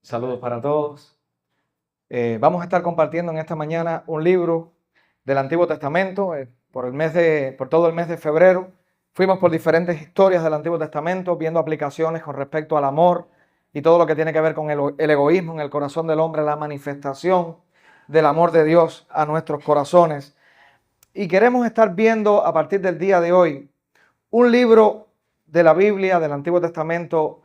Saludos para todos. Vamos a estar compartiendo en esta mañana un libro del Antiguo Testamento. Por todo el mes de febrero fuimos por diferentes historias del Antiguo Testamento, viendo aplicaciones con respecto al amor y todo lo que tiene que ver con el egoísmo en el corazón del hombre, la manifestación del amor de Dios a nuestros corazones. Y queremos estar viendo a partir del día de hoy un libro de la Biblia, del Antiguo Testamento,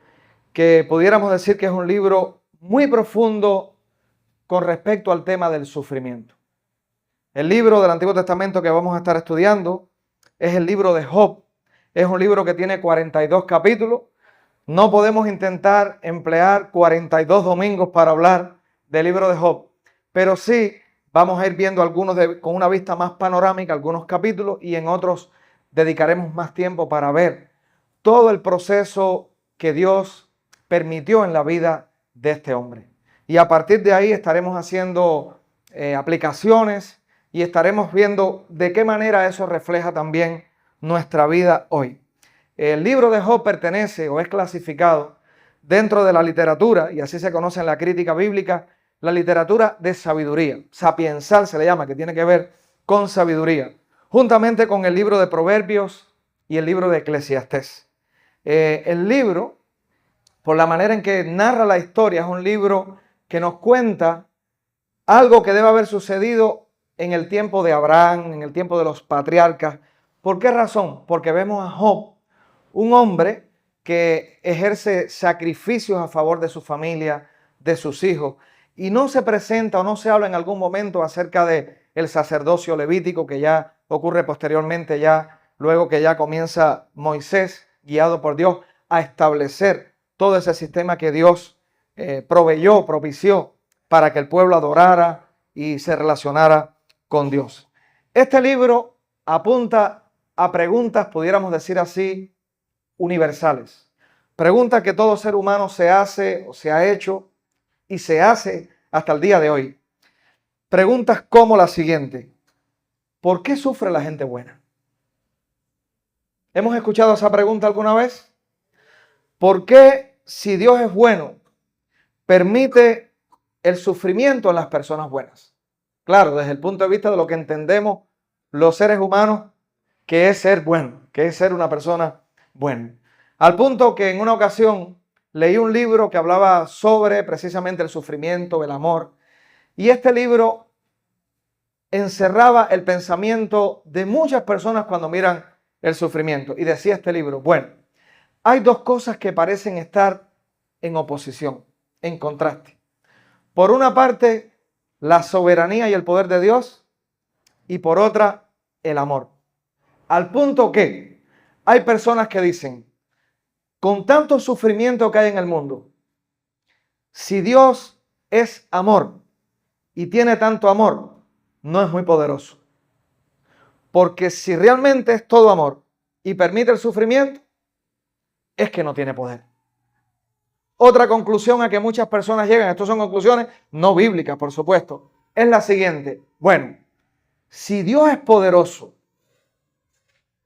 que pudiéramos decir que es un libro muy profundo con respecto al tema del sufrimiento. El libro del Antiguo Testamento que vamos a estar estudiando es el libro de Job. Es un libro que tiene 42 capítulos. No podemos intentar emplear 42 domingos para hablar del libro de Job, pero sí vamos a ir viendo algunos con una vista más panorámica, algunos capítulos, y en otros dedicaremos más tiempo para ver todo el proceso que Dios permitió en la vida de este hombre. Y a partir de ahí estaremos haciendo aplicaciones y estaremos viendo de qué manera eso refleja también nuestra vida hoy. El libro de Job pertenece o es clasificado dentro de la literatura, y así se conoce en la crítica bíblica, la literatura de sabiduría. Sapiensal se le llama, que tiene que ver con sabiduría, juntamente con el libro de Proverbios y el libro de Eclesiastés. El libro, por la manera en que narra la historia, es un libro que nos cuenta algo que debe haber sucedido en el tiempo de Abraham, en el tiempo de los patriarcas. ¿Por qué razón? Porque vemos a Job, un hombre que ejerce sacrificios a favor de su familia, de sus hijos, y no se presenta o no se habla en algún momento acerca de el sacerdocio levítico, que ya ocurre posteriormente, ya luego que ya comienza Moisés, guiado por Dios, a establecer todo ese sistema que Dios propició para que el pueblo adorara y se relacionara con Dios. Este libro apunta a preguntas, pudiéramos decir así, universales. Preguntas que todo ser humano se hace o se ha hecho y se hace hasta el día de hoy. Preguntas como la siguiente: ¿por qué sufre la gente buena? ¿Hemos escuchado esa pregunta alguna vez? ¿Por qué, si Dios es bueno, permite el sufrimiento en las personas buenas? Claro, desde el punto de vista de lo que entendemos los seres humanos, que es ser bueno, que es ser una persona buena. Al punto que en una ocasión leí un libro que hablaba sobre precisamente el sufrimiento, el amor, y este libro encerraba el pensamiento de muchas personas cuando miran el sufrimiento. Y decía este libro: bueno, hay dos cosas que parecen estar en oposición, en contraste. Por una parte, la soberanía y el poder de Dios, y por otra, el amor. Al punto que hay personas que dicen: con tanto sufrimiento que hay en el mundo, si Dios es amor y tiene tanto amor, no es muy poderoso. Porque si realmente es todo amor y permite el sufrimiento, es que no tiene poder. Otra conclusión a que muchas personas llegan, estas son conclusiones no bíblicas, por supuesto, es la siguiente: bueno, si Dios es poderoso,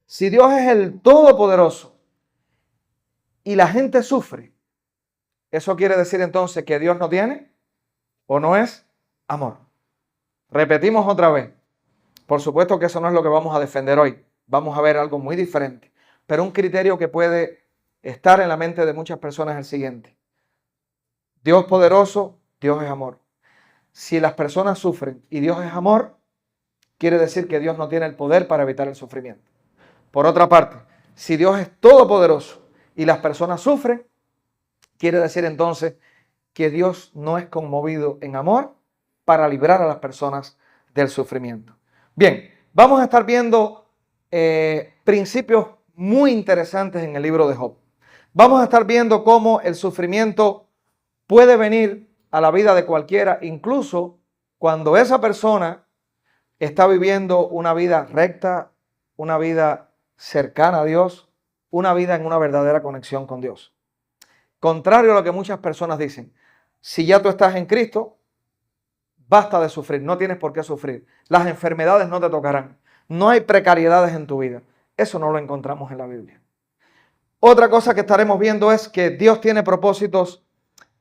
si Dios es el todopoderoso y la gente sufre, ¿eso quiere decir entonces que Dios no tiene o no es amor? Repetimos otra vez. Por supuesto que eso no es lo que vamos a defender hoy. Vamos a ver algo muy diferente. Pero un criterio que puede estar en la mente de muchas personas es el siguiente: Dios poderoso, Dios es amor. Si las personas sufren y Dios es amor, quiere decir que Dios no tiene el poder para evitar el sufrimiento. Por otra parte, si Dios es todopoderoso y las personas sufren, quiere decir entonces que Dios no es conmovido en amor para librar a las personas del sufrimiento. Bien, vamos a estar viendo principios muy interesantes en el libro de Job. Vamos a estar viendo cómo el sufrimiento puede venir a la vida de cualquiera, incluso cuando esa persona está viviendo una vida recta, una vida cercana a Dios, una vida en una verdadera conexión con Dios. Contrario a lo que muchas personas dicen, si ya tú estás en Cristo, basta de sufrir, no tienes por qué sufrir. Las enfermedades no te tocarán. No hay precariedades en tu vida. Eso no lo encontramos en la Biblia. Otra cosa que estaremos viendo es que Dios tiene propósitos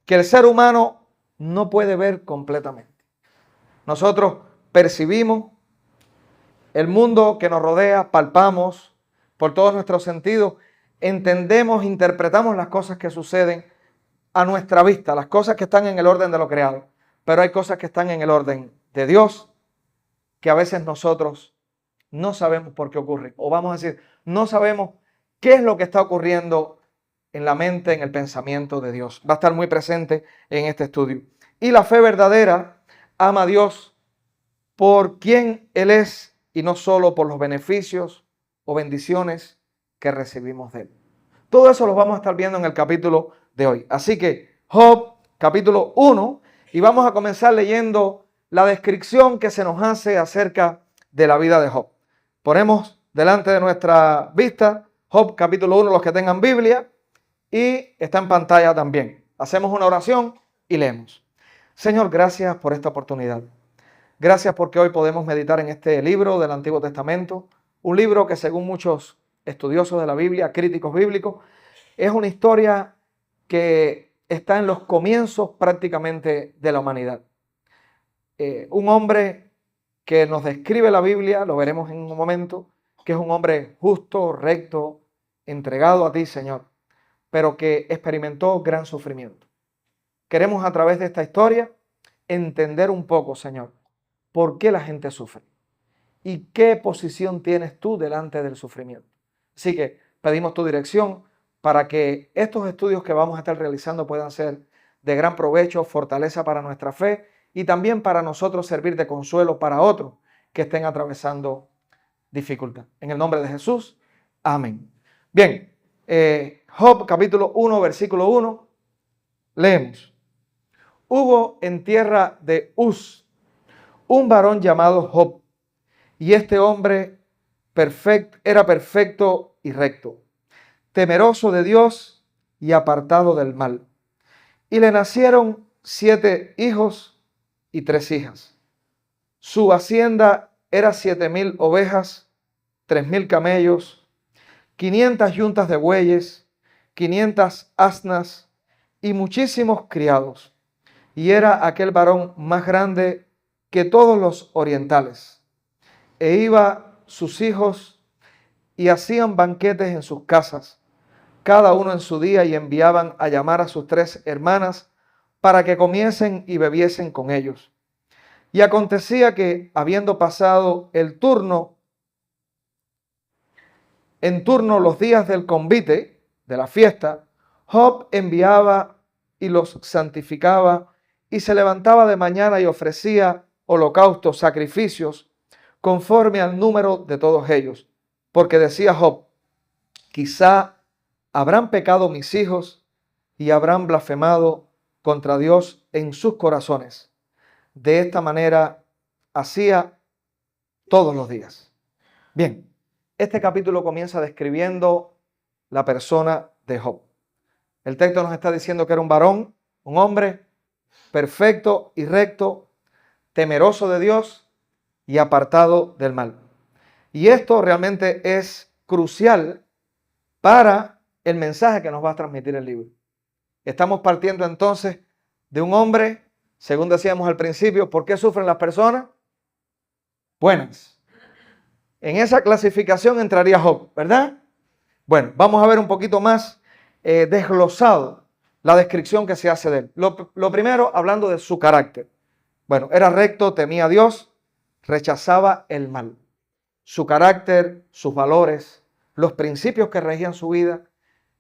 que el ser humano no puede ver completamente. Nosotros percibimos el mundo que nos rodea, palpamos por todos nuestros sentidos, entendemos, interpretamos las cosas que suceden a nuestra vista, las cosas que están en el orden de lo creado. Pero hay cosas que están en el orden de Dios que a veces nosotros no sabemos por qué ocurre. O vamos a decir, no sabemos qué es lo que está ocurriendo en la mente, en el pensamiento de Dios. Va a estar muy presente en este estudio. Y la fe verdadera ama a Dios por quien Él es y no solo por los beneficios o bendiciones que recibimos de Él. Todo eso lo vamos a estar viendo en el capítulo de hoy. Así que Job, capítulo 1, y vamos a comenzar leyendo la descripción que se nos hace acerca de la vida de Job. Ponemos delante de nuestra vista Job, capítulo 1, los que tengan Biblia, y está en pantalla también. Hacemos una oración y leemos. Señor, gracias por esta oportunidad. Gracias porque hoy podemos meditar en este libro del Antiguo Testamento, un libro que según muchos estudiosos de la Biblia, críticos bíblicos, es una historia que está en los comienzos prácticamente de la humanidad. Un hombre que nos describe la Biblia, lo veremos en un momento, que es un hombre justo, recto, entregado a ti, Señor, pero que experimentó gran sufrimiento. Queremos a través de esta historia entender un poco, Señor, por qué la gente sufre y qué posición tienes tú delante del sufrimiento. Así que pedimos tu dirección para que estos estudios que vamos a estar realizando puedan ser de gran provecho, fortaleza para nuestra fe y también para nosotros servir de consuelo para otros que estén atravesando dificultad. En el nombre de Jesús, amén. Bien, Job capítulo 1, versículo 1, leemos. Hubo en tierra de Uz un varón llamado Job, y este hombre era perfecto y recto, temeroso de Dios y apartado del mal. Y le nacieron 7 hijos y 3 hijas. Su hacienda era 7,000 ovejas, 3,000 camellos, 500 yuntas de bueyes, 500 asnas y muchísimos criados. Y era aquel varón más grande que todos los orientales. E iba sus hijos y hacían banquetes en sus casas, cada uno en su día, y enviaban a llamar a sus 3 hermanas para que comiesen y bebiesen con ellos. Y acontecía que, habiendo pasado en turno los días del convite, de la fiesta, Job enviaba y los santificaba, y se levantaba de mañana y ofrecía holocaustos, sacrificios, conforme al número de todos ellos. Porque decía Job, quizá habrán pecado mis hijos y habrán blasfemado contra Dios en sus corazones. De esta manera hacía todos los días. Bien, este capítulo comienza describiendo la persona de Job. El texto nos está diciendo que era un varón, un hombre perfecto y recto, temeroso de Dios y apartado del mal. Y esto realmente es crucial para el mensaje que nos va a transmitir el libro. Estamos partiendo entonces de un hombre, según decíamos al principio, ¿por qué sufren las personas? Buenas. En esa clasificación entraría Job, ¿verdad? Bueno, vamos a ver un poquito más desglosado la descripción que se hace de él. Lo primero, hablando de su carácter. Bueno, era recto, temía a Dios, rechazaba el mal. Su carácter, sus valores, los principios que regían su vida,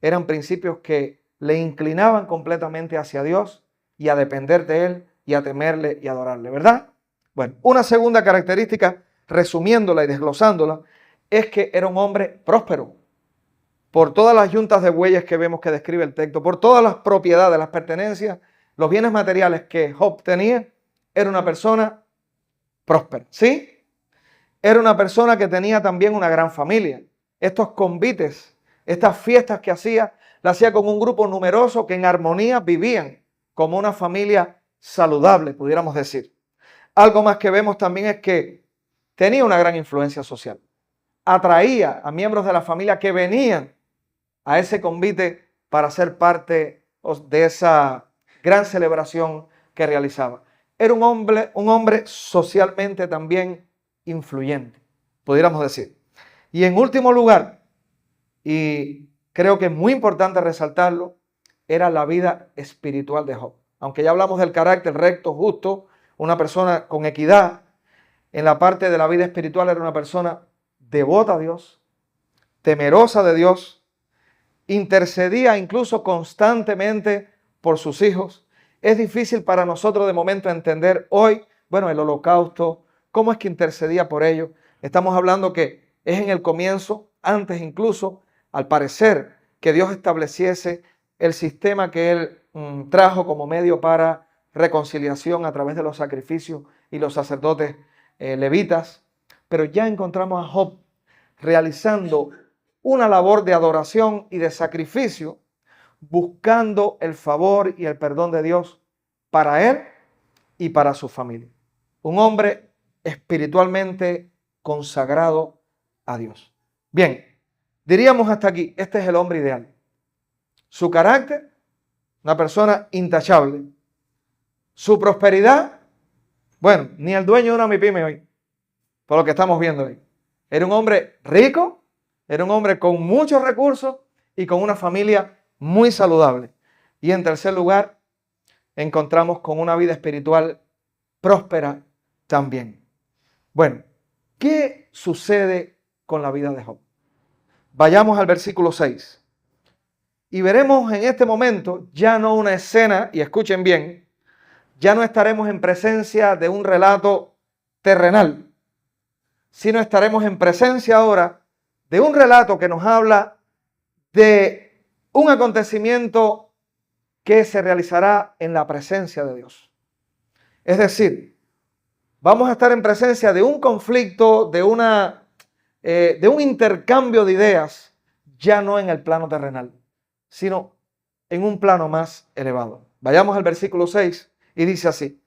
eran principios que le inclinaban completamente hacia Dios y a depender de Él y a temerle y adorarle, ¿verdad? Bueno, una segunda característica, resumiéndola y desglosándola, es que era un hombre próspero. Por todas las yuntas de bueyes que vemos que describe el texto, por todas las propiedades, las pertenencias, los bienes materiales que Job tenía, era una persona próspera, ¿sí? Era una persona que tenía también una gran familia. Estos convites, estas fiestas que hacía, las hacía con un grupo numeroso que en armonía vivían como una familia saludable, pudiéramos decir. Algo más que vemos también es que tenía una gran influencia social. Atraía a miembros de la familia que venían a ese convite para ser parte de esa gran celebración que realizaba. Era un hombre socialmente también influyente, pudiéramos decir. Y en último lugar, y creo que es muy importante resaltarlo, era la vida espiritual de Job. Aunque ya hablamos del carácter recto, justo, una persona con equidad, en la parte de la vida espiritual era una persona devota a Dios, temerosa de Dios, intercedía incluso constantemente por sus hijos. Es difícil para nosotros de momento entender hoy, bueno, el holocausto, cómo es que intercedía por ellos. Estamos hablando que es en el comienzo, antes incluso, al parecer, que Dios estableciese el sistema que Él trajo como medio para reconciliación a través de los sacrificios y los sacerdotes levitas. Pero ya encontramos a Job realizando una labor de adoración y de sacrificio, buscando el favor y el perdón de Dios para él y para su familia. Un hombre espiritualmente consagrado a Dios. Bien, diríamos hasta aquí, este es el hombre ideal. Su carácter, una persona intachable. Su prosperidad, bueno, ni el dueño de una MIPYME hoy, por lo que estamos viendo hoy. Era un hombre rico, era un hombre con muchos recursos y con una familia muy saludable. Y en tercer lugar, encontramos con una vida espiritual próspera también. Bueno, ¿qué sucede con la vida de Job? Vayamos al versículo 6. Y veremos en este momento ya no una escena, y escuchen bien, ya no estaremos en presencia de un relato terrenal, sino estaremos en presencia ahora de un relato que nos habla de un acontecimiento que se realizará en la presencia de Dios. Es decir, vamos a estar en presencia de un conflicto, de un intercambio de ideas, ya no en el plano terrenal, sino en un plano más elevado. Vayamos al versículo 6 y dice así: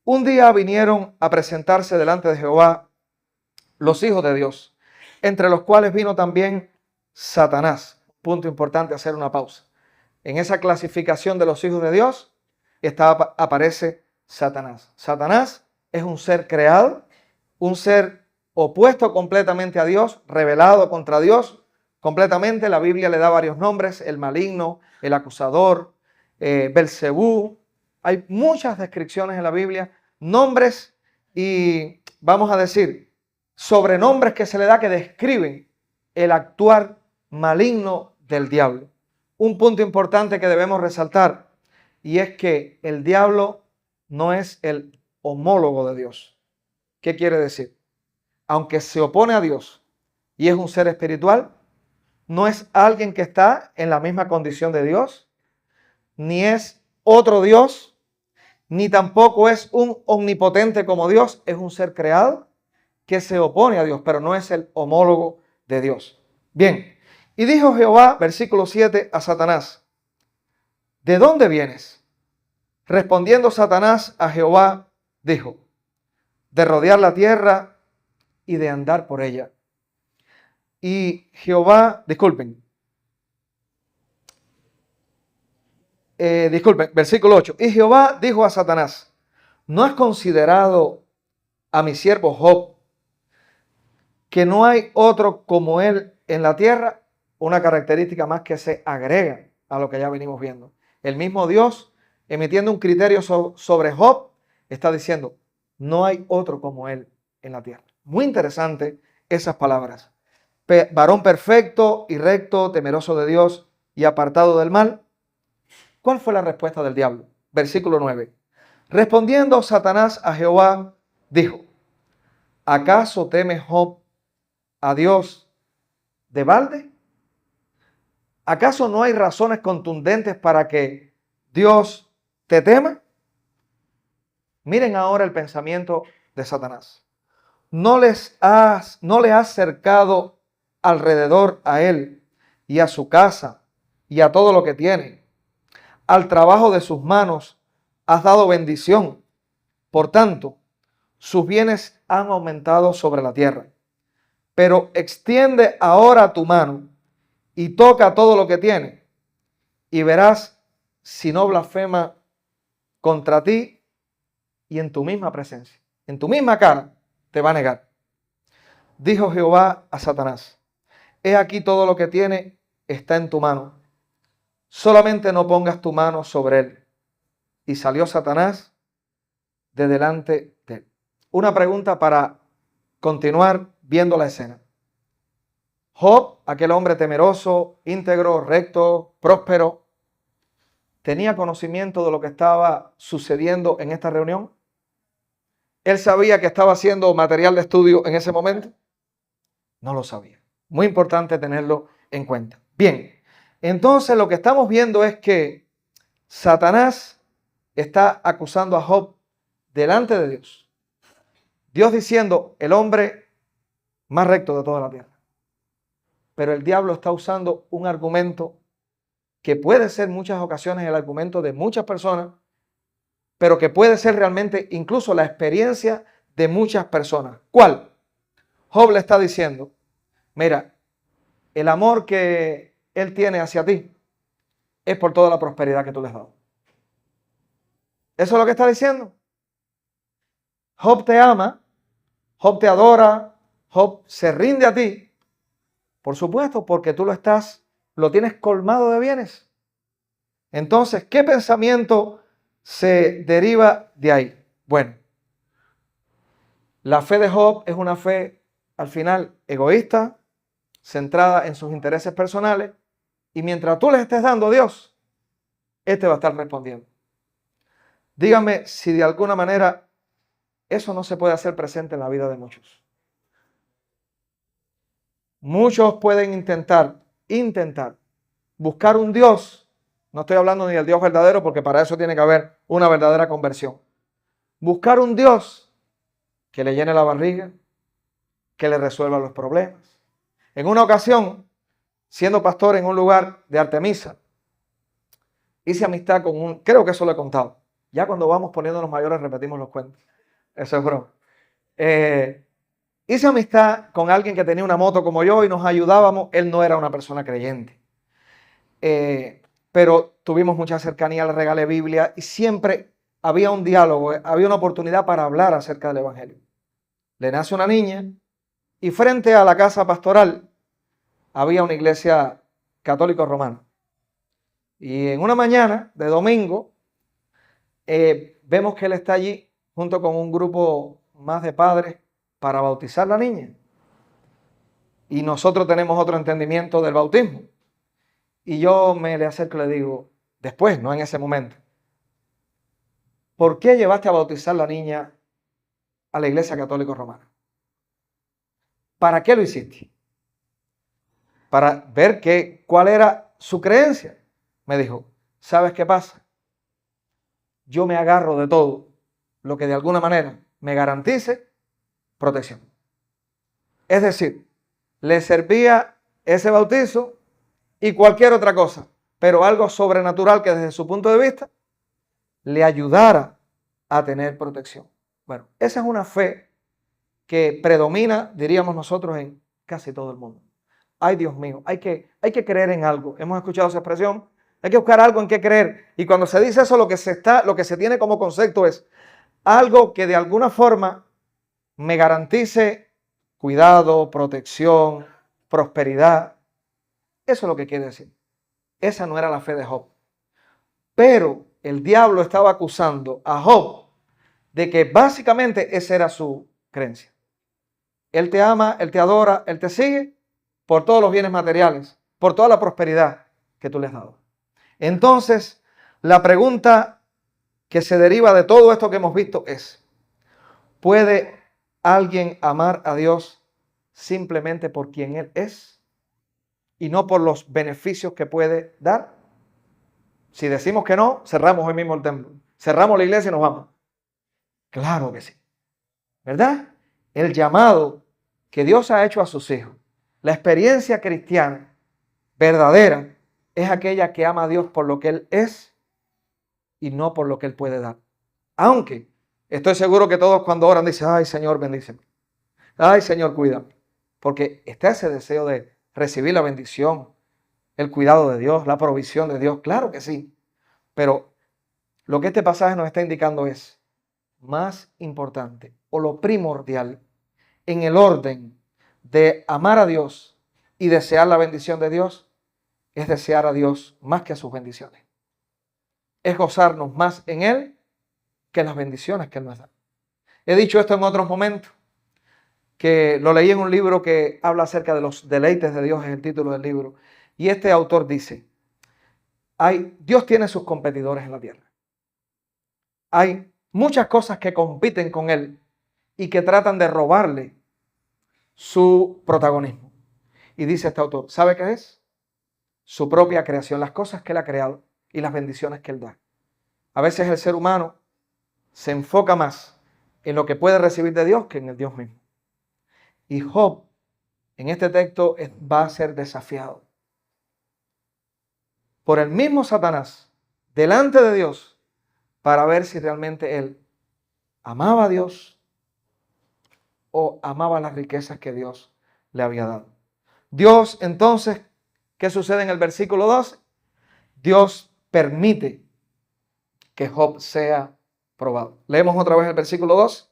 un día vinieron a presentarse delante de Jehová los hijos de Dios, entre los cuales vino también Satanás. Punto importante, hacer una pausa. En esa clasificación de los hijos de Dios aparece Satanás. Satanás es un ser creado, un ser opuesto completamente a Dios, rebelado contra Dios completamente. La Biblia le da varios nombres: el maligno, el acusador, Belcebú. Hay muchas descripciones en la Biblia, nombres y vamos a decir sobrenombres que se le da que describen el actuar maligno del diablo. Un punto importante que debemos resaltar, y es que el diablo no es el homólogo de Dios. ¿Qué quiere decir? Aunque se opone a Dios y es un ser espiritual, no es alguien que está en la misma condición de Dios, ni es otro Dios, ni tampoco es un omnipotente como Dios. Es un ser creado que se opone a Dios, pero no es el homólogo de Dios. Bien, y dijo Jehová, versículo 7, a Satanás: ¿de dónde vienes? Respondiendo Satanás a Jehová, dijo: de rodear la tierra y de andar por ella. Y Jehová, disculpen, versículo 8. Y Jehová dijo a Satanás: ¿no has considerado a mi siervo Job, que no hay otro como él en la tierra? Una característica más que se agrega a lo que ya venimos viendo. El mismo Dios, emitiendo un criterio sobre Job, está diciendo: no hay otro como él en la tierra. Muy interesante esas palabras. Varón perfecto y recto, temeroso de Dios y apartado del mal. ¿Cuál fue la respuesta del diablo? Versículo 9. Respondiendo Satanás a Jehová, dijo: ¿acaso teme Job a Dios de balde? ¿Acaso no hay razones contundentes para que Dios te tema? Miren ahora el pensamiento de Satanás. ¿No le has cercado alrededor a él y a su casa y a todo lo que tiene? Al trabajo de sus manos has dado bendición. Por tanto, sus bienes han aumentado sobre la tierra. Pero extiende ahora tu mano y toca todo lo que tiene, y verás si no blasfema contra ti y en tu misma presencia, en tu misma cara, te va a negar. Dijo Jehová a Satanás: he aquí todo lo que tiene está en tu mano. Solamente no pongas tu mano sobre él. Y salió Satanás de delante de él. Una pregunta para continuar viendo la escena. Job, aquel hombre temeroso, íntegro, recto, próspero, ¿tenía conocimiento de lo que estaba sucediendo en esta reunión? ¿Él sabía que estaba haciendo material de estudio en ese momento? No lo sabía. Muy importante tenerlo en cuenta. Bien, entonces lo que estamos viendo es que Satanás está acusando a Job delante de Dios. Dios diciendo, el hombre más recto de toda la tierra. Pero el diablo está usando un argumento que puede ser en muchas ocasiones el argumento de muchas personas, pero que puede ser realmente incluso la experiencia de muchas personas. ¿Cuál? Job le está diciendo, mira, el amor que él tiene hacia ti es por toda la prosperidad que tú le has dado. ¿Eso es lo que está diciendo? Job te ama, Job te adora, Job se rinde a ti, por supuesto, porque tú lo tienes colmado de bienes. Entonces, ¿qué pensamiento se deriva de ahí? Bueno, la fe de Job es una fe, al final, egoísta, centrada en sus intereses personales, y mientras tú les estés dando a Dios, este va a estar respondiendo. Dígame si de alguna manera eso no se puede hacer presente en la vida de muchos. Muchos pueden intentar buscar un Dios. No estoy hablando ni del Dios verdadero, porque para eso tiene que haber una verdadera conversión. Buscar un Dios que le llene la barriga, que le resuelva los problemas. En una ocasión, siendo pastor en un lugar de Artemisa, hice amistad con creo que eso lo he contado. Ya cuando vamos poniéndonos mayores repetimos los cuentos. Eso es broma. Hice amistad con alguien que tenía una moto como yo y nos ayudábamos. Él no era una persona creyente. Pero tuvimos mucha cercanía, le regalé Biblia y siempre había un diálogo, había una oportunidad para hablar acerca del Evangelio. Le nace una niña y frente a la casa pastoral había una iglesia católica romana. Y en una mañana de domingo vemos que él está allí junto con un grupo más de padres para bautizar a la niña. Y nosotros tenemos otro entendimiento del bautismo. Y yo me le acerco y le digo, después, no en ese momento, ¿por qué llevaste a bautizar a la niña a la iglesia católica romana? ¿Para qué lo hiciste? Para ver cuál era su creencia. Me dijo, ¿sabes qué pasa? Yo me agarro de todo lo que de alguna manera me garantice protección. Es decir, le servía ese bautizo y cualquier otra cosa, pero algo sobrenatural que desde su punto de vista le ayudara a tener protección. Bueno, esa es una fe que predomina, diríamos nosotros, en casi todo el mundo. Ay, Dios mío, hay que creer en algo. Hemos escuchado esa expresión. Hay que buscar algo en qué creer. Y cuando se dice eso, lo que se tiene como concepto es algo que de alguna forma me garantice cuidado, protección, prosperidad. Eso es lo que quiere decir. Esa no era la fe de Job. Pero el diablo estaba acusando a Job de que básicamente esa era su creencia. Él te ama, Él te adora, Él te sigue por todos los bienes materiales, por toda la prosperidad que tú le has dado. Entonces, la pregunta que se deriva de todo esto que hemos visto es, ¿puede alguien amar a Dios simplemente por quien Él es y no por los beneficios que puede dar? Si decimos que no, cerramos hoy mismo el templo, cerramos la iglesia y nos vamos. Claro que sí, ¿verdad? El llamado que Dios ha hecho a sus hijos, la experiencia cristiana verdadera, es aquella que ama a Dios por lo que Él es y no por lo que Él puede dar. Aunque estoy seguro que todos cuando oran dicen, ay Señor, bendíceme. Ay Señor, cuídame. Porque está ese deseo de recibir la bendición, el cuidado de Dios, la provisión de Dios. Claro que sí. Pero lo que este pasaje nos está indicando es, más importante o lo primordial en el orden de amar a Dios y desear la bendición de Dios es desear a Dios más que a sus bendiciones. Es gozarnos más en Él que en las bendiciones que Él nos da. He dicho esto en otros momentos, que lo leí en un libro que habla acerca de los deleites de Dios, es el título del libro. Y este autor dice, Dios tiene sus competidores en la tierra. Hay muchas cosas que compiten con Él y que tratan de robarle su protagonismo. Y dice este autor, ¿sabe qué es? Su propia creación, las cosas que Él ha creado y las bendiciones que Él da. A veces el ser humano se enfoca más en lo que puede recibir de Dios que en el Dios mismo. Y Job, en este texto, va a ser desafiado por el mismo Satanás delante de Dios para ver si realmente él amaba a Dios o amaba las riquezas que Dios le había dado. Dios, entonces, ¿qué sucede en el versículo 12? Dios permite que Job sea probado. Leemos otra vez el versículo 2.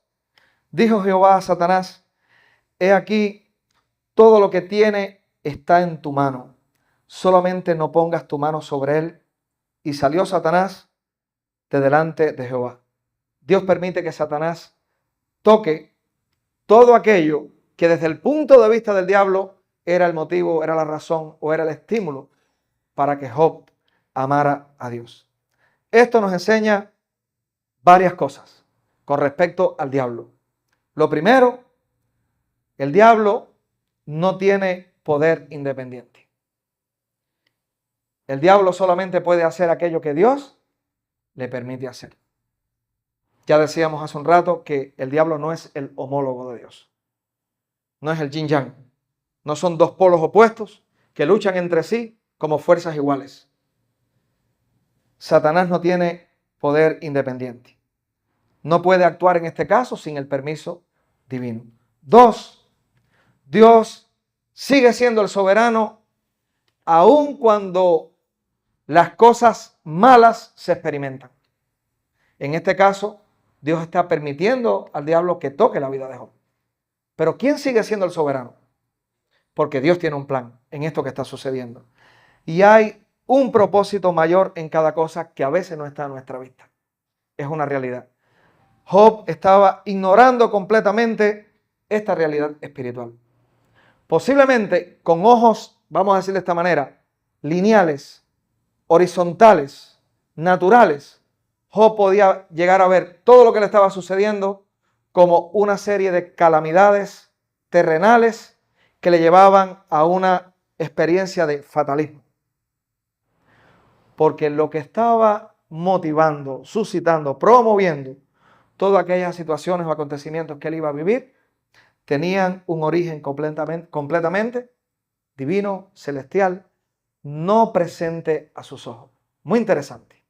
Dijo Jehová a Satanás, he aquí, todo lo que tiene está en tu mano. Solamente no pongas tu mano sobre él. Y salió Satanás de delante de Jehová. Dios permite que Satanás toque todo aquello que desde el punto de vista del diablo era el motivo, era la razón o era el estímulo para que Job amara a Dios. Esto nos enseña varias cosas con respecto al diablo. Lo primero, el diablo no tiene poder independiente. El diablo solamente puede hacer aquello que Dios le permite hacer. Ya decíamos hace un rato que el diablo no es el homólogo de Dios. No es el yin yang. No son dos polos opuestos que luchan entre sí como fuerzas iguales. Satanás no tiene poder independiente. No puede actuar en este caso sin el permiso divino. 2. Dios sigue siendo el soberano aun cuando las cosas malas se experimentan. En este caso, Dios está permitiendo al diablo que toque la vida de Job. Pero ¿quién sigue siendo el soberano? Porque Dios tiene un plan en esto que está sucediendo. Y hay un propósito mayor en cada cosa que a veces no está a nuestra vista. Es una realidad. Job estaba ignorando completamente esta realidad espiritual. Posiblemente con ojos, vamos a decir de esta manera, lineales, horizontales, naturales, Job podía llegar a ver todo lo que le estaba sucediendo como una serie de calamidades terrenales que le llevaban a una experiencia de fatalismo. Porque lo que estaba motivando, suscitando, promoviendo todas aquellas situaciones o acontecimientos que él iba a vivir, tenían un origen completamente divino, celestial, no presente a sus ojos. Muy interesante.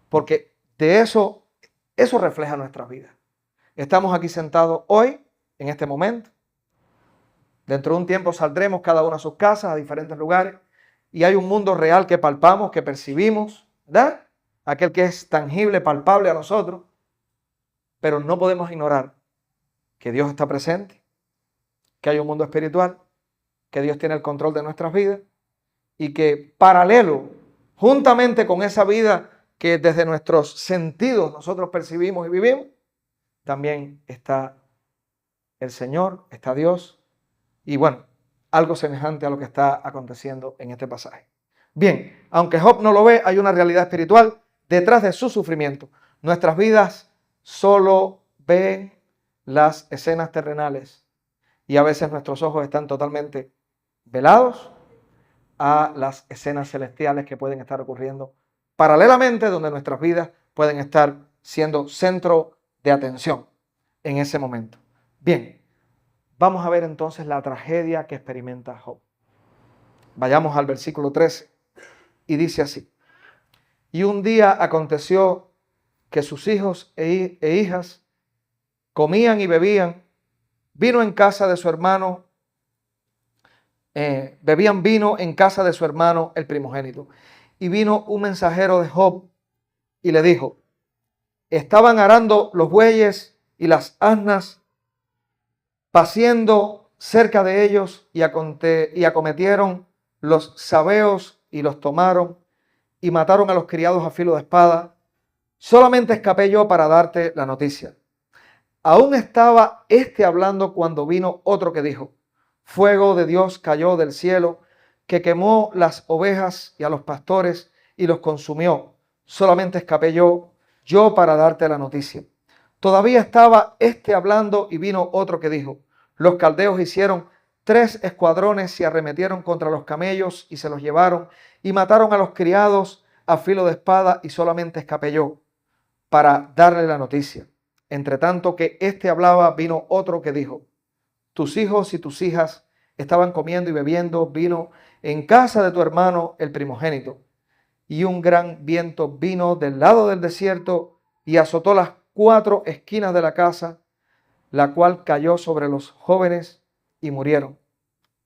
Porque de eso refleja nuestras vidas. Estamos aquí sentados hoy, en este momento. Dentro de un tiempo saldremos cada uno a sus casas, a diferentes lugares, y hay un mundo real que palpamos, que percibimos, ¿verdad? Aquel que es tangible, palpable a nosotros, pero no podemos ignorar que Dios está presente, que hay un mundo espiritual, que Dios tiene el control de nuestras vidas y que paralelo, juntamente con esa vida que desde nuestros sentidos nosotros percibimos y vivimos, también está el Señor, está Dios y bueno, algo semejante a lo que está aconteciendo en este pasaje. Bien, aunque Job no lo ve, hay una realidad espiritual detrás de su sufrimiento. Nuestras vidas solo ven las escenas terrenales y a veces nuestros ojos están totalmente velados a las escenas celestiales que pueden estar ocurriendo paralelamente, donde nuestras vidas pueden estar siendo centro de atención en ese momento. Bien, vamos a ver entonces la tragedia que experimenta Job. Vayamos al versículo 13 y dice así: y un día aconteció que sus hijos e hijas comían y bebían vino en casa de su hermano, bebían vino en casa de su hermano el primogénito. Y vino un mensajero de Job y le dijo: estaban arando los bueyes y las asnas, paciendo cerca de ellos, y acometieron los sabeos y los tomaron y mataron a los criados a filo de espada. Solamente escapé yo para darte la noticia. Aún estaba hablando cuando vino otro que dijo: fuego de Dios cayó del cielo, que quemó las ovejas y a los pastores y los consumió. Solamente escapé yo para darte la noticia. Todavía estaba hablando y vino otro que dijo: los caldeos hicieron 3 escuadrones y arremetieron contra los camellos y se los llevaron y mataron a los criados a filo de espada, y solamente escapé yo para darle la noticia. Entre tanto que hablaba, vino otro que dijo: tus hijos y tus hijas estaban comiendo y bebiendo vino en casa de tu hermano el primogénito. Y un gran viento vino del lado del desierto y azotó las 4 esquinas de la casa, la cual cayó sobre los jóvenes y murieron.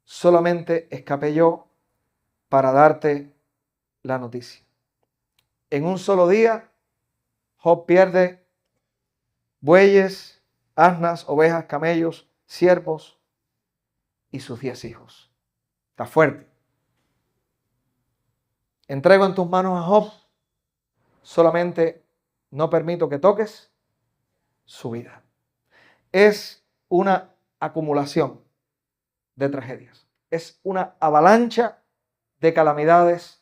Solamente escapé yo para darte la noticia. En un solo día, Job pierde bueyes, asnas, ovejas, camellos, siervos y sus 10 hijos. Está fuerte. Entrego en tus manos a Job, solamente no permito que toques su vida. Es una acumulación de tragedias. Es una avalancha de calamidades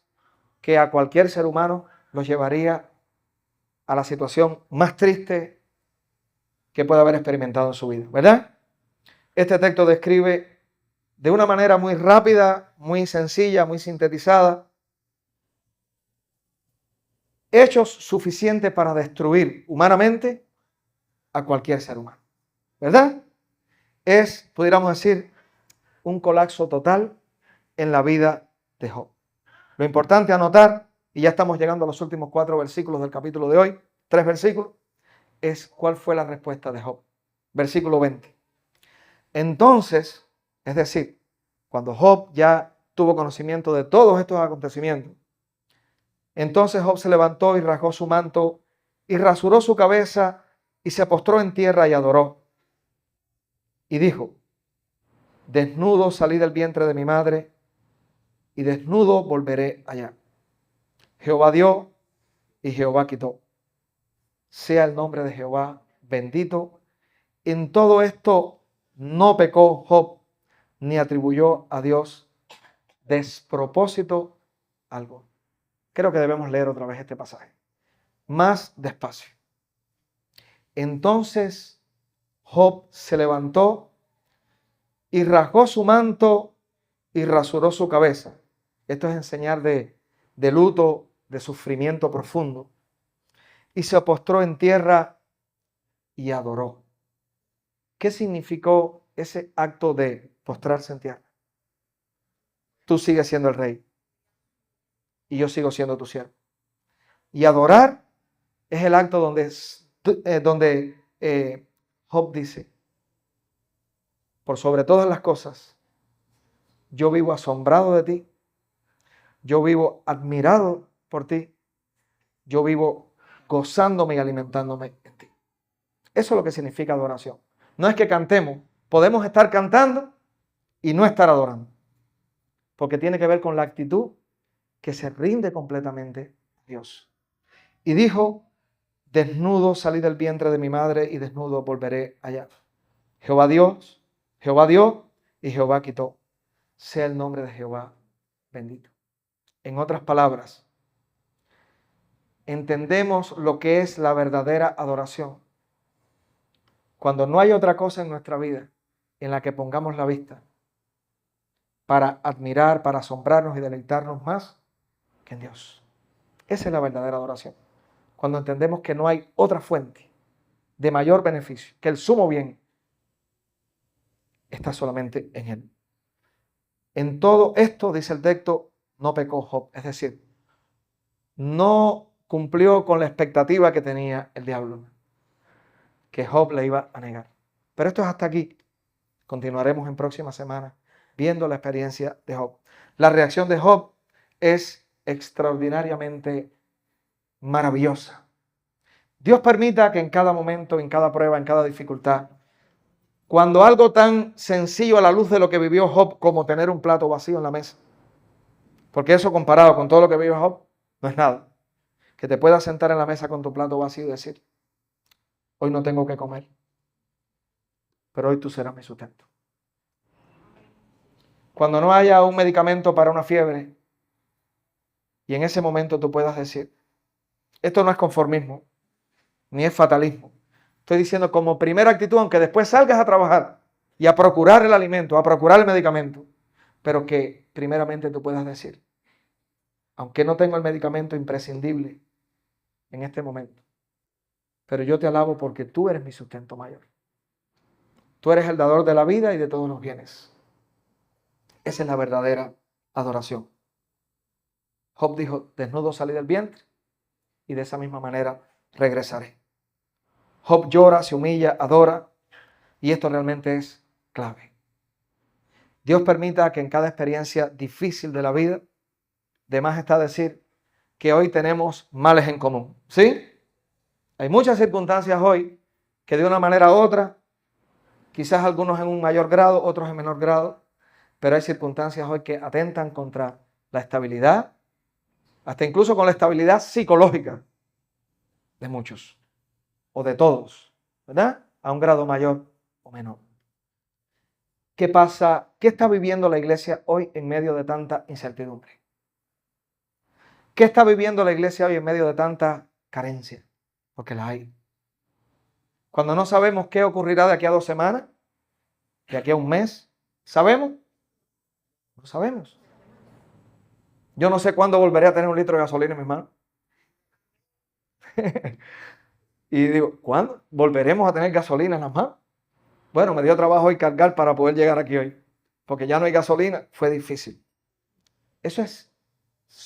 que a cualquier ser humano los llevaría a la situación más triste que pueda haber experimentado en su vida, ¿verdad? Este texto describe de una manera muy rápida, muy sencilla, muy sintetizada, hechos suficientes para destruir humanamente a cualquier ser humano, ¿verdad? Es, pudiéramos decir, un colapso total en la vida de Job. Lo importante a notar, y ya estamos llegando a los últimos 4 versículos del capítulo de hoy, 3 versículos, es cuál fue la respuesta de Job. Versículo 20. Entonces, es decir, cuando Job ya tuvo conocimiento de todos estos acontecimientos, entonces Job se levantó y rasgó su manto y rasuró su cabeza y se postró en tierra y adoró. Y dijo: desnudo salí del vientre de mi madre y desnudo volveré allá. Jehová dio y Jehová quitó. Sea el nombre de Jehová bendito. En todo esto no pecó Job, ni atribuyó a Dios despropósito alguno. Creo que debemos leer otra vez este pasaje, más despacio. Entonces Job se levantó y rasgó su manto y rasuró su cabeza. Esto es enseñar de luto, de sufrimiento profundo. Y se postró en tierra y adoró. ¿Qué significó ese acto de postrarse en tierra? Tú sigues siendo el rey y yo sigo siendo tu siervo. Y adorar es el acto donde Job dice: por sobre todas las cosas, yo vivo asombrado de ti, yo vivo admirado por ti, yo vivo gozándome y alimentándome en ti. Eso es lo que significa adoración. No es que cantemos, podemos estar cantando y no estar adorando, porque tiene que ver con la actitud que se rinde completamente a Dios. Y dijo: desnudo salí del vientre de mi madre y desnudo volveré allá. Jehová dio y Jehová quitó. Sea el nombre de Jehová bendito. En otras palabras, entendemos lo que es la verdadera adoración cuando no hay otra cosa en nuestra vida en la que pongamos la vista para admirar, para asombrarnos y deleitarnos más que en Dios. Esa es la verdadera adoración. Cuando entendemos que no hay otra fuente de mayor beneficio, que el sumo bien está solamente en Él. En todo esto, dice el texto, no pecó Job. Es decir, no cumplió con la expectativa que tenía el diablo, que Job le iba a negar. Pero esto es hasta aquí. Continuaremos en próximas semanas viendo la experiencia de Job. La reacción de Job es extraordinariamente maravillosa. Dios permita que en cada momento, en cada prueba, en cada dificultad, cuando algo tan sencillo a la luz de lo que vivió Job como tener un plato vacío en la mesa, porque eso comparado con todo lo que vivió Job no es nada, que te puedas sentar en la mesa con tu plato vacío y decir, hoy no tengo que comer, pero hoy tú serás mi sustento. Cuando no haya un medicamento para una fiebre y en ese momento tú puedas decir, esto no es conformismo, ni es fatalismo. Estoy diciendo como primera actitud, aunque después salgas a trabajar y a procurar el alimento, a procurar el medicamento, pero que primeramente tú puedas decir, aunque no tengo el medicamento imprescindible en este momento, pero yo te alabo porque tú eres mi sustento mayor. Tú eres el dador de la vida y de todos los bienes. Esa es la verdadera adoración. Job dijo, desnudo salí del vientre y de esa misma manera regresaré. Job llora, se humilla, adora, y esto realmente es clave. Dios permita que en cada experiencia difícil de la vida, de más está decir que hoy tenemos males en común. ¿Sí? Hay muchas circunstancias hoy que de una manera u otra, quizás algunos en un mayor grado, otros en menor grado, pero hay circunstancias hoy que atentan contra la estabilidad, hasta incluso con la estabilidad psicológica de muchos o de todos, ¿verdad? A un grado mayor o menor. ¿Qué pasa? ¿Qué está viviendo la iglesia hoy en medio de tanta incertidumbre? ¿Qué está viviendo la iglesia hoy en medio de tanta carencia? Porque la hay. Cuando no sabemos qué ocurrirá de aquí a 2 semanas, de aquí a un mes, ¿sabemos? No sabemos. Yo no sé cuándo volveré a tener un litro de gasolina en mis manos. Y digo, ¿cuándo volveremos a tener gasolina en las manos? Bueno, me dio trabajo hoy cargar para poder llegar aquí hoy, porque ya no hay gasolina, fue difícil. Eso es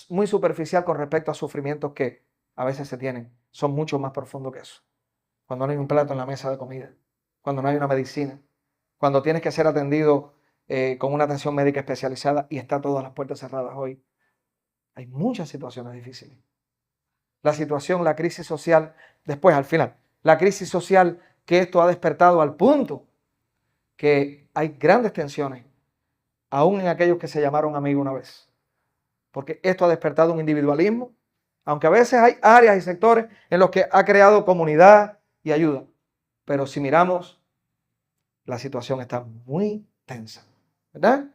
muy superficial con respecto a sufrimientos que a veces se tienen. Son mucho más profundos que eso. Cuando no hay un plato en la mesa de comida, cuando no hay una medicina, cuando tienes que ser atendido con una atención médica especializada y están todas las puertas cerradas hoy. Hay muchas situaciones difíciles. La situación, la crisis social, después al final, la crisis social que esto ha despertado al punto que hay grandes tensiones, aún en aquellos que se llamaron amigos una vez. Porque esto ha despertado un individualismo, aunque a veces hay áreas y sectores en los que ha creado comunidad y ayuda. Pero si miramos, la situación está muy tensa, ¿verdad?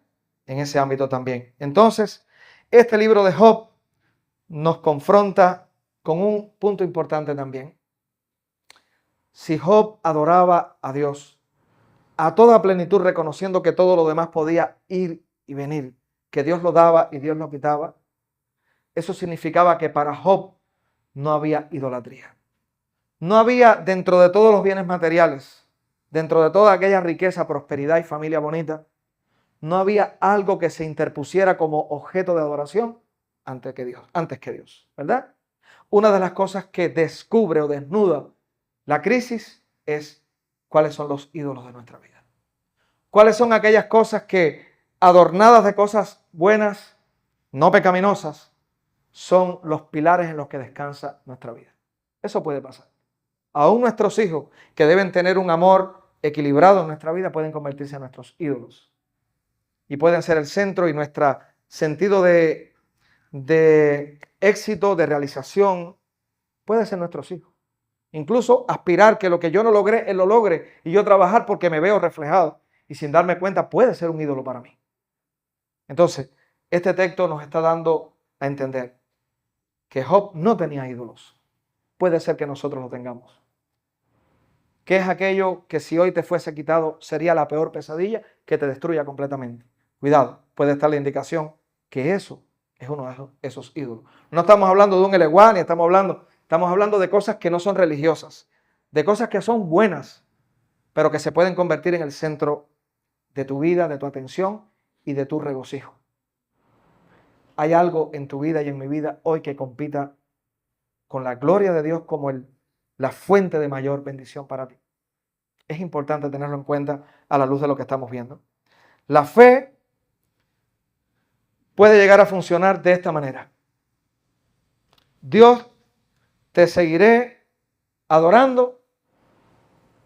En ese ámbito también. Entonces, este libro de Job nos confronta con un punto importante también. Si Job adoraba a Dios a toda plenitud, reconociendo que todo lo demás podía ir y venir, que Dios lo daba y Dios lo quitaba, eso significaba que para Job no había idolatría. No había dentro de todos los bienes materiales, dentro de toda aquella riqueza, prosperidad y familia bonita, no había algo que se interpusiera como objeto de adoración antes que Dios, ¿verdad? Una de las cosas que descubre o desnuda la crisis es cuáles son los ídolos de nuestra vida. Cuáles son aquellas cosas que, adornadas de cosas buenas, no pecaminosas, son los pilares en los que descansa nuestra vida. Eso puede pasar. Aún nuestros hijos, que deben tener un amor equilibrado en nuestra vida, pueden convertirse en nuestros ídolos. Y pueden ser el centro y nuestro sentido de éxito, de realización, puede ser nuestros hijos. Incluso aspirar que lo que yo no logré, él lo logre, y yo trabajar porque me veo reflejado. Y sin darme cuenta puede ser un ídolo para mí. Entonces, este texto nos está dando a entender que Job no tenía ídolos. Puede ser que nosotros lo tengamos. ¿Qué es aquello que si hoy te fuese quitado sería la peor pesadilla que te destruya completamente? Cuidado, puede estar la indicación que eso es uno de esos ídolos. No estamos hablando de un eleguá, ni estamos hablando de cosas que no son religiosas, de cosas que son buenas, pero que se pueden convertir en el centro de tu vida, de tu atención y de tu regocijo. Hay algo en tu vida y en mi vida hoy que compita con la gloria de Dios como la fuente de mayor bendición para ti. Es importante tenerlo en cuenta a la luz de lo que estamos viendo. La fe puede llegar a funcionar de esta manera. Dios, te seguiré adorando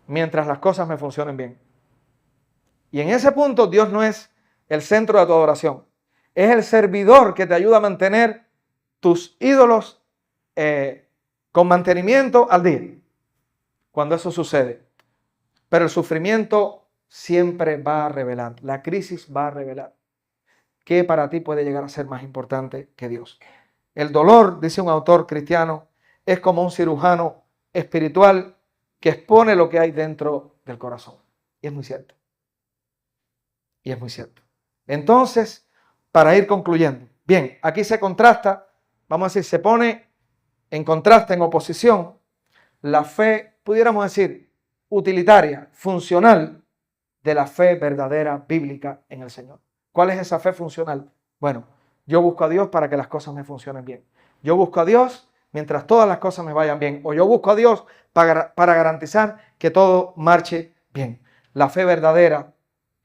mientras las cosas me funcionen bien. Y en ese punto Dios no es el centro de tu adoración. Es el servidor que te ayuda a mantener tus ídolos con mantenimiento al día. Cuando eso sucede. Pero el sufrimiento siempre va a revelar. La crisis va a revelar qué para ti puede llegar a ser más importante que Dios. El dolor, dice un autor cristiano, es como un cirujano espiritual que expone lo que hay dentro del corazón. Y es muy cierto. Y es muy cierto. Entonces, para ir concluyendo. Bien, aquí se contrasta, vamos a decir, se pone en contraste, en oposición, la fe, pudiéramos decir, utilitaria, funcional, de la fe verdadera, bíblica en el Señor. ¿Cuál es esa fe funcional? Bueno, yo busco a Dios para que las cosas me funcionen bien. Yo busco a Dios mientras todas las cosas me vayan bien. O yo busco a Dios para garantizar que todo marche bien. La fe verdadera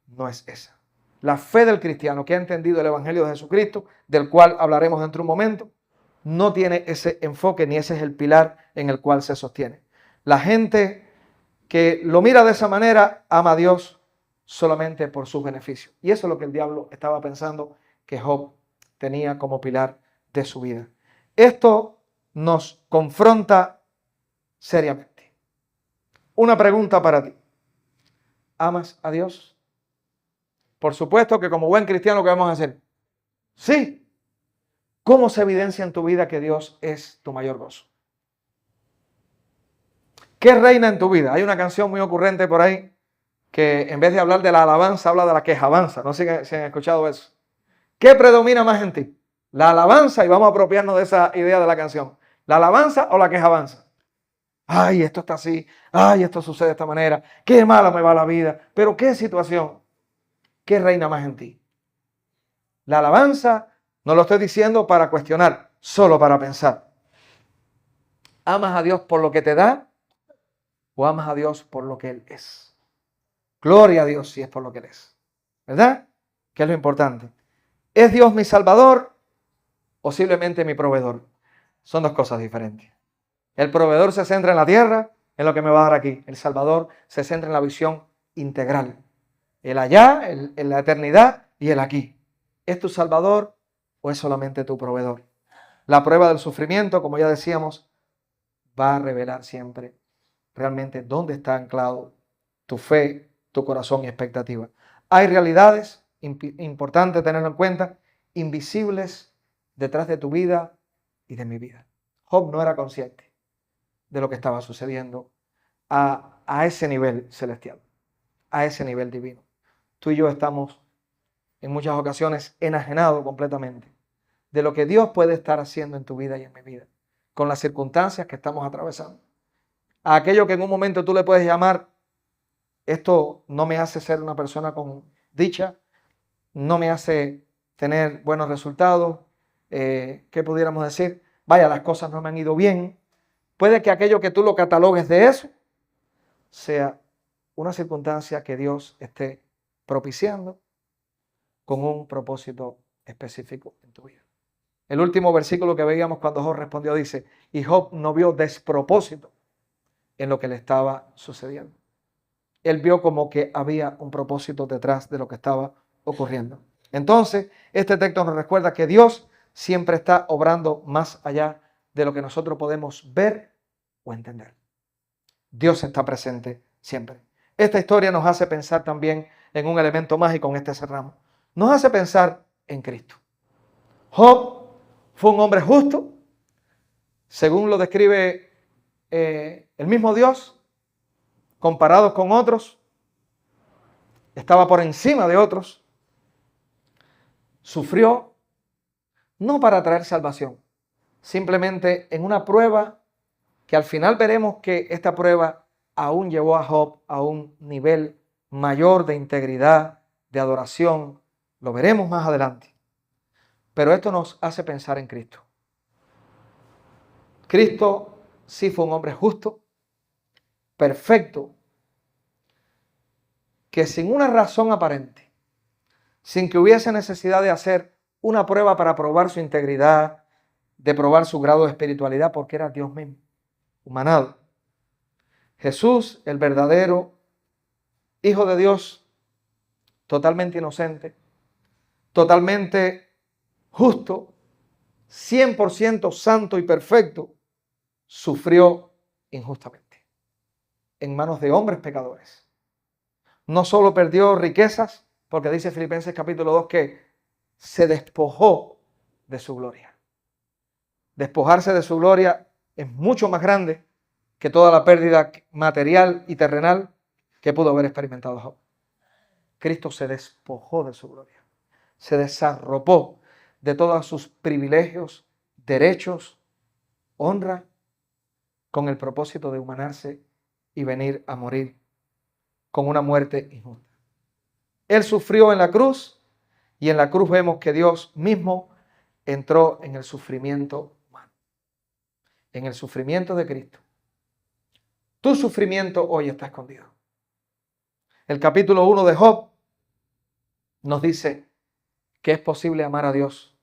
no es esa. La fe del cristiano que ha entendido el Evangelio de Jesucristo, del cual hablaremos dentro de un momento, no tiene ese enfoque ni ese es el pilar en el cual se sostiene. La gente que lo mira de esa manera ama a Dios solamente por sus beneficios. Y eso es lo que el diablo estaba pensando que Job tenía como pilar de su vida. Esto nos confronta seriamente. Una pregunta para ti. ¿Amas a Dios? Por supuesto que como buen cristiano, ¿qué vamos a hacer? Sí. ¿Cómo se evidencia en tu vida que Dios es tu mayor gozo? ¿Qué reina en tu vida? Hay una canción muy ocurrente por ahí que en vez de hablar de la alabanza, habla de la quejabanza. No sé si han escuchado eso. ¿Qué predomina más en ti? La alabanza, y vamos a apropiarnos de esa idea de la canción. ¿La alabanza o la quejabanza? Ay, esto está así. Ay, esto sucede de esta manera. Qué mala me va la vida. Pero qué situación. ¿Qué reina más en ti? La alabanza, no lo estoy diciendo para cuestionar, solo para pensar. ¿Amas a Dios por lo que te da o amas a Dios por lo que Él es? Gloria a Dios si es por lo que Él es. ¿Verdad? ¿Qué es lo importante? ¿Es Dios mi salvador o simplemente mi proveedor? Son dos cosas diferentes. El proveedor se centra en la tierra, en lo que me va a dar aquí. El salvador se centra en la visión integral. El allá, en la eternidad y el aquí. ¿Es tu salvador o es solamente tu proveedor? La prueba del sufrimiento, como ya decíamos, va a revelar siempre realmente dónde está anclado tu fe, tu corazón y expectativa. Hay realidades importantes tenerlo en cuenta, invisibles detrás de tu vida y de mi vida. Job no era consciente de lo que estaba sucediendo a ese nivel celestial, a ese nivel divino. Tú y yo estamos en muchas ocasiones enajenados completamente de lo que Dios puede estar haciendo en tu vida y en mi vida, con las circunstancias que estamos atravesando. A aquello que en un momento tú le puedes llamar, esto no me hace ser una persona con dicha, no me hace tener buenos resultados, ¿qué pudiéramos decir? Vaya, las cosas no me han ido bien. Puede que aquello que tú lo catalogues de eso sea una circunstancia que Dios esté propiciando con un propósito específico en tu vida. El último versículo que veíamos cuando Job respondió dice, y Job no vio despropósito en lo que le estaba sucediendo. Él vio como que había un propósito detrás de lo que estaba ocurriendo. Entonces, este texto nos recuerda que Dios siempre está obrando más allá de lo que nosotros podemos ver o entender. Dios está presente siempre. Esta historia nos hace pensar también en un elemento más y con este cerramos. Nos hace pensar en Cristo. Job fue un hombre justo, según lo describe el mismo Dios, comparado con otros, estaba por encima de otros, sufrió, no para traer salvación, simplemente en una prueba que al final veremos que esta prueba aún llevó a Job a un nivel mayor de integridad, de adoración, lo veremos más adelante. Pero esto nos hace pensar en Cristo. Cristo sí fue un hombre justo, perfecto, que sin una razón aparente, sin que hubiese necesidad de hacer una prueba para probar su integridad, de probar su grado de espiritualidad, porque era Dios mismo, humanado. Jesús, el verdadero Hijo de Dios, totalmente inocente, totalmente justo, 100% santo y perfecto, sufrió injustamente en manos de hombres pecadores. No solo perdió riquezas, porque dice Filipenses capítulo 2 que se despojó de su gloria. Despojarse de su gloria es mucho más grande que toda la pérdida material y terrenal que pudo haber experimentado Job. Cristo se despojó de su gloria, se desarropó de todos sus privilegios, derechos, honra, con el propósito de humanarse y venir a morir con una muerte injusta. Él sufrió en la cruz y en la cruz vemos que Dios mismo entró en el sufrimiento humano, en el sufrimiento de Cristo. Tu sufrimiento hoy está escondido. El capítulo 1 de Job nos dice que es posible amar a Dios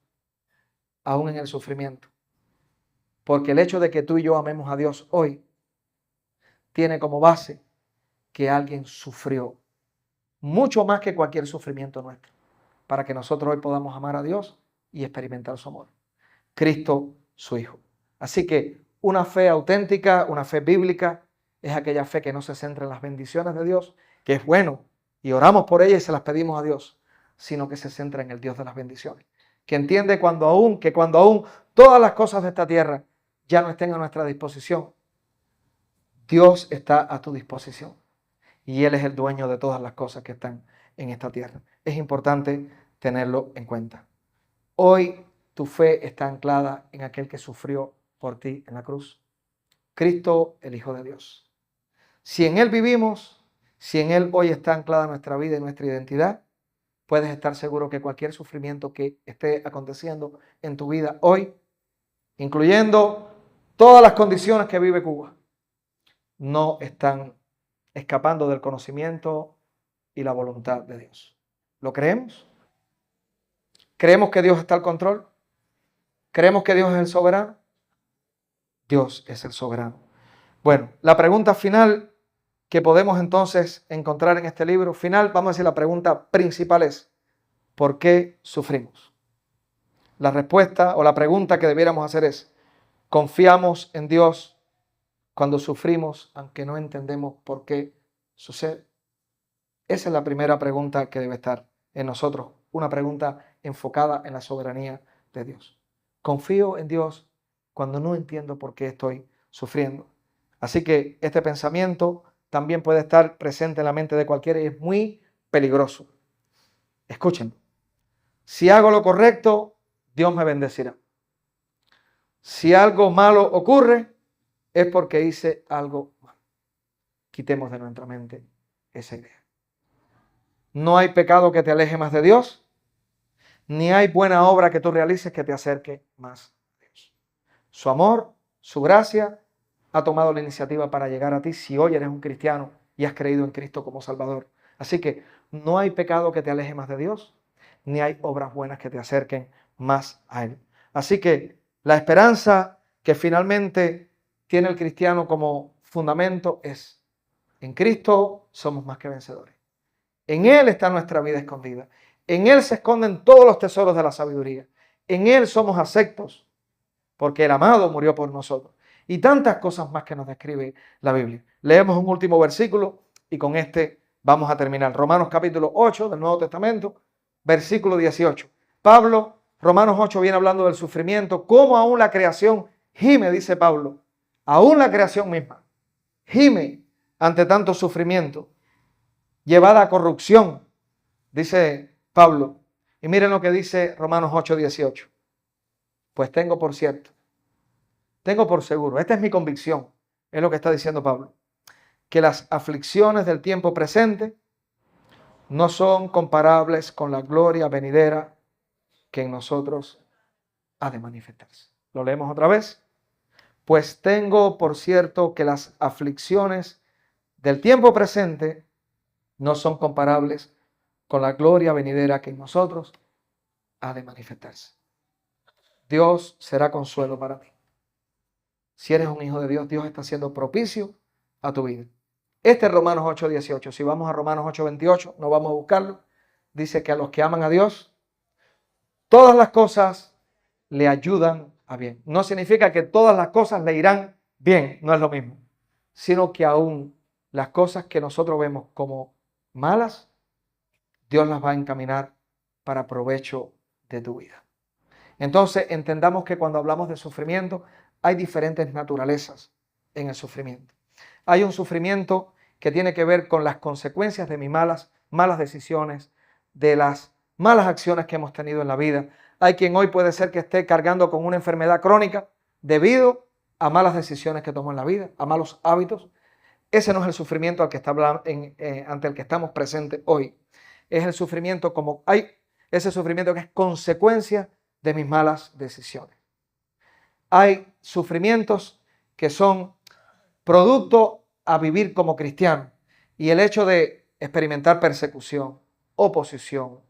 aún en el sufrimiento. Porque el hecho de que tú y yo amemos a Dios hoy tiene como base que alguien sufrió mucho más que cualquier sufrimiento nuestro, para que nosotros hoy podamos amar a Dios y experimentar su amor. Cristo, su Hijo. Así que una fe auténtica, una fe bíblica, es aquella fe que no se centra en las bendiciones de Dios, que es bueno, y oramos por ella y se las pedimos a Dios, sino que se centra en el Dios de las bendiciones. Que entiende que cuando aún todas las cosas de esta tierra ya no estén a nuestra disposición, Dios está a tu disposición. Y Él es el dueño de todas las cosas que están en esta tierra. Es importante tenerlo en cuenta. Hoy tu fe está anclada en aquel que sufrió por ti en la cruz. Cristo, el Hijo de Dios. Si en Él vivimos, si en Él hoy está anclada nuestra vida y nuestra identidad, puedes estar seguro que cualquier sufrimiento que esté aconteciendo en tu vida hoy, incluyendo todas las condiciones que vive Cuba, no están escapando del conocimiento y la voluntad de Dios. ¿Lo creemos? ¿Creemos que Dios está al control? ¿Creemos que Dios es el soberano? Dios es el soberano. Bueno, la pregunta final que podemos entonces encontrar en este libro, final, vamos a decir, la pregunta principal es, ¿por qué sufrimos? La respuesta o la pregunta que debiéramos hacer es, ¿confiamos en Dios cuando sufrimos, aunque no entendemos por qué sucede? Esa es la primera pregunta que debe estar en nosotros, una pregunta enfocada en la soberanía de Dios. Confío en Dios cuando no entiendo por qué estoy sufriendo. Así que este pensamiento también puede estar presente en la mente de cualquiera y es muy peligroso. Escuchen, si hago lo correcto, Dios me bendecirá. Si algo malo ocurre, es porque hice algo malo. Quitemos de nuestra mente esa idea. No hay pecado que te aleje más de Dios, ni hay buena obra que tú realices que te acerque más a Dios. Su amor, su gracia, ha tomado la iniciativa para llegar a ti si hoy eres un cristiano y has creído en Cristo como Salvador. Así que no hay pecado que te aleje más de Dios, ni hay obras buenas que te acerquen más a Él. Así que la esperanza que finalmente tiene el cristiano como fundamento es, en Cristo somos más que vencedores. En Él está nuestra vida escondida. En Él se esconden todos los tesoros de la sabiduría. En Él somos aceptos, porque el amado murió por nosotros. Y tantas cosas más que nos describe la Biblia. Leemos un último versículo y con este vamos a terminar. Romanos capítulo 8 del Nuevo Testamento, versículo 18. Pablo, Romanos 8 viene hablando del sufrimiento, cómo aún la creación gime, dice Pablo. Aún la creación misma gime ante tanto sufrimiento, llevada a corrupción, dice Pablo. Y miren lo que dice Romanos 8, 18. Pues tengo por cierto, tengo por seguro, esta es mi convicción, es lo que está diciendo Pablo, que las aflicciones del tiempo presente no son comparables con la gloria venidera que en nosotros ha de manifestarse. Lo leemos otra vez. Pues tengo por cierto que las aflicciones del tiempo presente no son comparables con la gloria venidera que en nosotros ha de manifestarse. Dios será consuelo para ti. Si eres un hijo de Dios, Dios está siendo propicio a tu vida. Este es Romanos 8:18. Si vamos a Romanos 8:28, no vamos a buscarlo. Dice que a los que aman a Dios, todas las cosas le ayudan a bien. No significa que todas las cosas le irán bien, no es lo mismo, sino que aún las cosas que nosotros vemos como malas, Dios las va a encaminar para provecho de tu vida. Entonces, entendamos que cuando hablamos de sufrimiento, hay diferentes naturalezas en el sufrimiento. Hay un sufrimiento que tiene que ver con las consecuencias de mis malas decisiones, de las malas acciones que hemos tenido en la vida. Hay quien hoy puede ser que esté cargando con una enfermedad crónica debido a malas decisiones que tomó en la vida, a malos hábitos. Ese no es el sufrimiento ante el que estamos presentes hoy. Es el sufrimiento ese sufrimiento que es consecuencia de mis malas decisiones. Hay sufrimientos que son producto a vivir como cristiano y el hecho de experimentar persecución, oposición,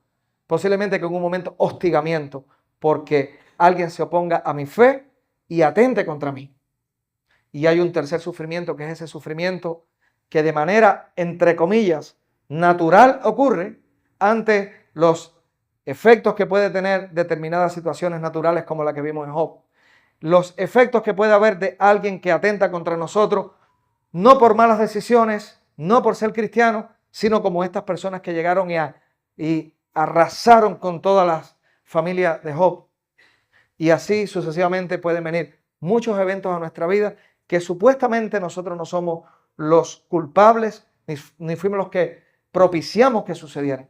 posiblemente que en un momento hostigamiento porque alguien se oponga a mi fe y atente contra mí. Y hay un tercer sufrimiento que es ese sufrimiento que de manera, entre comillas, natural ocurre ante los efectos que puede tener determinadas situaciones naturales como la que vimos en Job. Los efectos que puede haber de alguien que atenta contra nosotros, no por malas decisiones, no por ser cristiano, sino como estas personas que llegaron y arrasaron con todas las familias de Job. Y así sucesivamente pueden venir muchos eventos a nuestra vida que supuestamente nosotros no somos los culpables, ni fuimos los que propiciamos que sucedieran.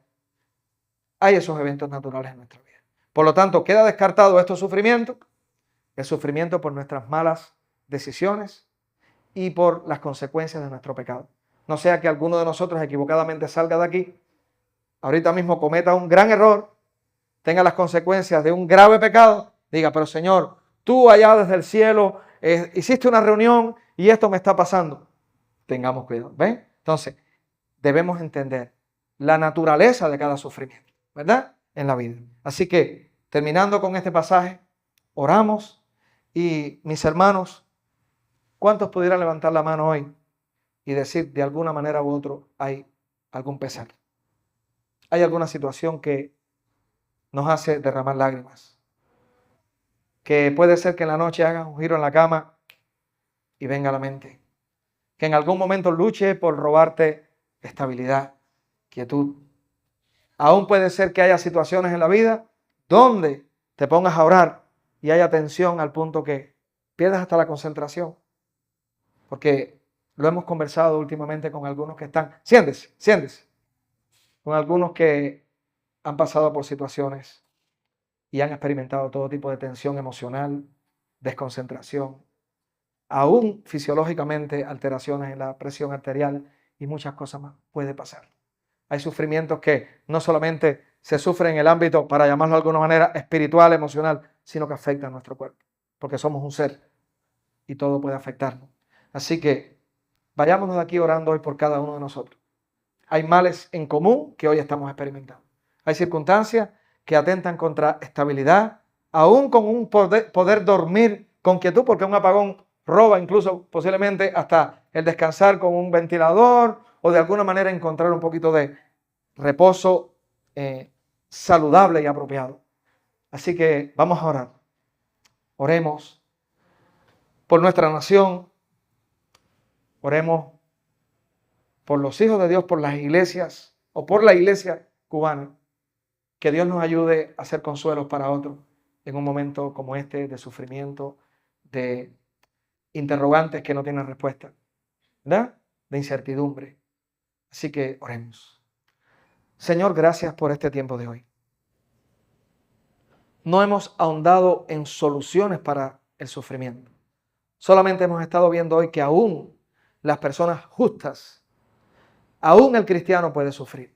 Hay esos eventos naturales en nuestra vida. Por lo tanto, queda descartado estos sufrimientos, el sufrimiento por nuestras malas decisiones y por las consecuencias de nuestro pecado. No sea que alguno de nosotros equivocadamente salga de aquí, ahorita mismo cometa un gran error, tenga las consecuencias de un grave pecado, diga, pero Señor, tú allá desde el cielo hiciste una reunión y esto me está pasando. Tengamos cuidado, ¿ven? Entonces, debemos entender la naturaleza de cada sufrimiento, ¿verdad? En la vida. Así que, terminando con este pasaje, oramos y mis hermanos, ¿cuántos pudieran levantar la mano hoy y decir de alguna manera u otra hay algún pesar? Hay alguna situación que nos hace derramar lágrimas. Que puede ser que en la noche hagas un giro en la cama y venga a la mente. Que en algún momento luche por robarte estabilidad, quietud. Aún puede ser que haya situaciones en la vida donde te pongas a orar y haya tensión al punto que pierdas hasta la concentración. Porque lo hemos conversado últimamente con algunos que están, siéntese, con algunos que han pasado por situaciones y han experimentado todo tipo de tensión emocional, desconcentración, aún fisiológicamente alteraciones en la presión arterial y muchas cosas más puede pasar. Hay sufrimientos que no solamente se sufren en el ámbito, para llamarlo de alguna manera, espiritual, emocional, sino que afectan a nuestro cuerpo, porque somos un ser y todo puede afectarnos. Así que vayámonos de aquí orando hoy por cada uno de nosotros. Hay males en común que hoy estamos experimentando. Hay circunstancias que atentan contra estabilidad, aún con un poder dormir con quietud, porque un apagón roba incluso posiblemente hasta el descansar con un ventilador o de alguna manera encontrar un poquito de reposo saludable y apropiado. Así que vamos a orar. Oremos por nuestra nación, oremos por los hijos de Dios, por las iglesias o por la iglesia cubana. Que Dios nos ayude a ser consuelos para otros en un momento como este de sufrimiento, de interrogantes que no tienen respuesta, ¿verdad? De incertidumbre. Así que oremos. Señor, gracias por este tiempo de hoy. No hemos ahondado en soluciones para el sufrimiento. Solamente hemos estado viendo hoy que aún las personas justas, aún el cristiano puede sufrir.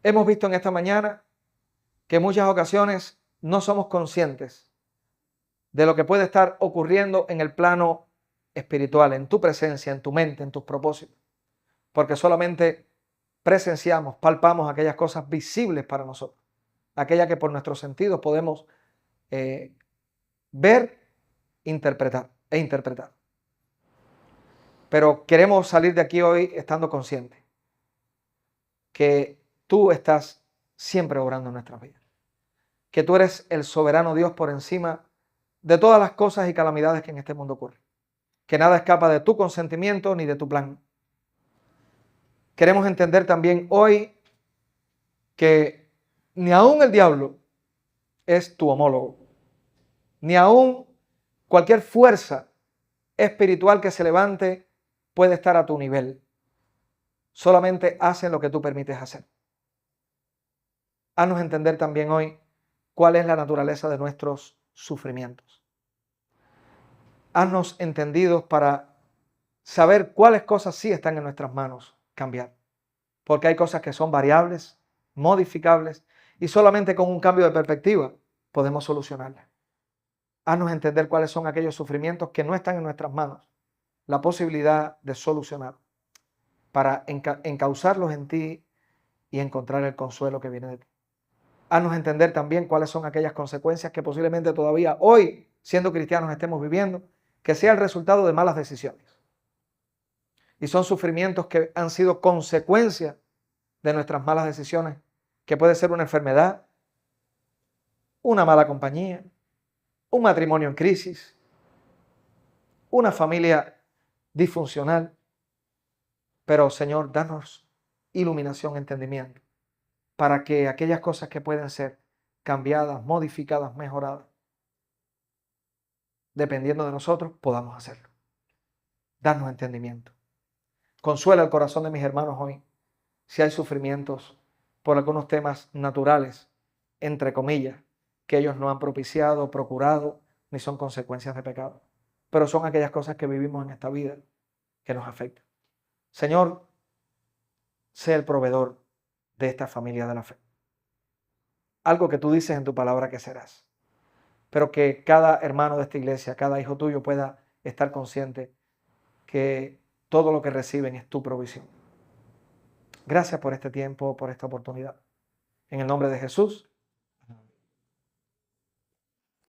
Hemos visto en esta mañana que en muchas ocasiones no somos conscientes de lo que puede estar ocurriendo en el plano espiritual, en tu presencia, en tu mente, en tus propósitos, porque solamente presenciamos, palpamos aquellas cosas visibles para nosotros, aquellas que por nuestros sentidos podemos ver, interpretar. Pero queremos salir de aquí hoy estando conscientes que tú estás siempre obrando en nuestras vidas, que tú eres el soberano Dios por encima de todas las cosas y calamidades que en este mundo ocurren, que nada escapa de tu consentimiento ni de tu plan. Queremos entender también hoy que ni aún el diablo es tu homólogo, ni aún cualquier fuerza espiritual que se levante puede estar a tu nivel. Solamente hacen lo que tú permites hacer. Haznos entender también hoy cuál es la naturaleza de nuestros sufrimientos. Haznos entendidos para saber cuáles cosas sí están en nuestras manos cambiar. Porque hay cosas que son variables, modificables, y solamente con un cambio de perspectiva podemos solucionarlas. Haznos entender cuáles son aquellos sufrimientos que no están en nuestras manos, la posibilidad de solucionar, para encauzarlos en ti y encontrar el consuelo que viene de ti. Haznos entender también cuáles son aquellas consecuencias que posiblemente todavía hoy, siendo cristianos, estemos viviendo, que sea el resultado de malas decisiones. Y son sufrimientos que han sido consecuencia de nuestras malas decisiones, que puede ser una enfermedad, una mala compañía, un matrimonio en crisis, una familia disfuncional. Pero, Señor, danos iluminación, entendimiento, para que aquellas cosas que pueden ser cambiadas, modificadas, mejoradas, dependiendo de nosotros, podamos hacerlo. Danos entendimiento. Consuela el corazón de mis hermanos hoy, si hay sufrimientos por algunos temas naturales, entre comillas, que ellos no han propiciado, procurado, ni son consecuencias de pecado. Pero son aquellas cosas que vivimos en esta vida que nos afectan. Señor, sé el proveedor de esta familia de la fe. Algo que tú dices en tu palabra que serás. Pero que cada hermano de esta iglesia, cada hijo tuyo pueda estar consciente que todo lo que reciben es tu provisión. Gracias por este tiempo, por esta oportunidad. En el nombre de Jesús.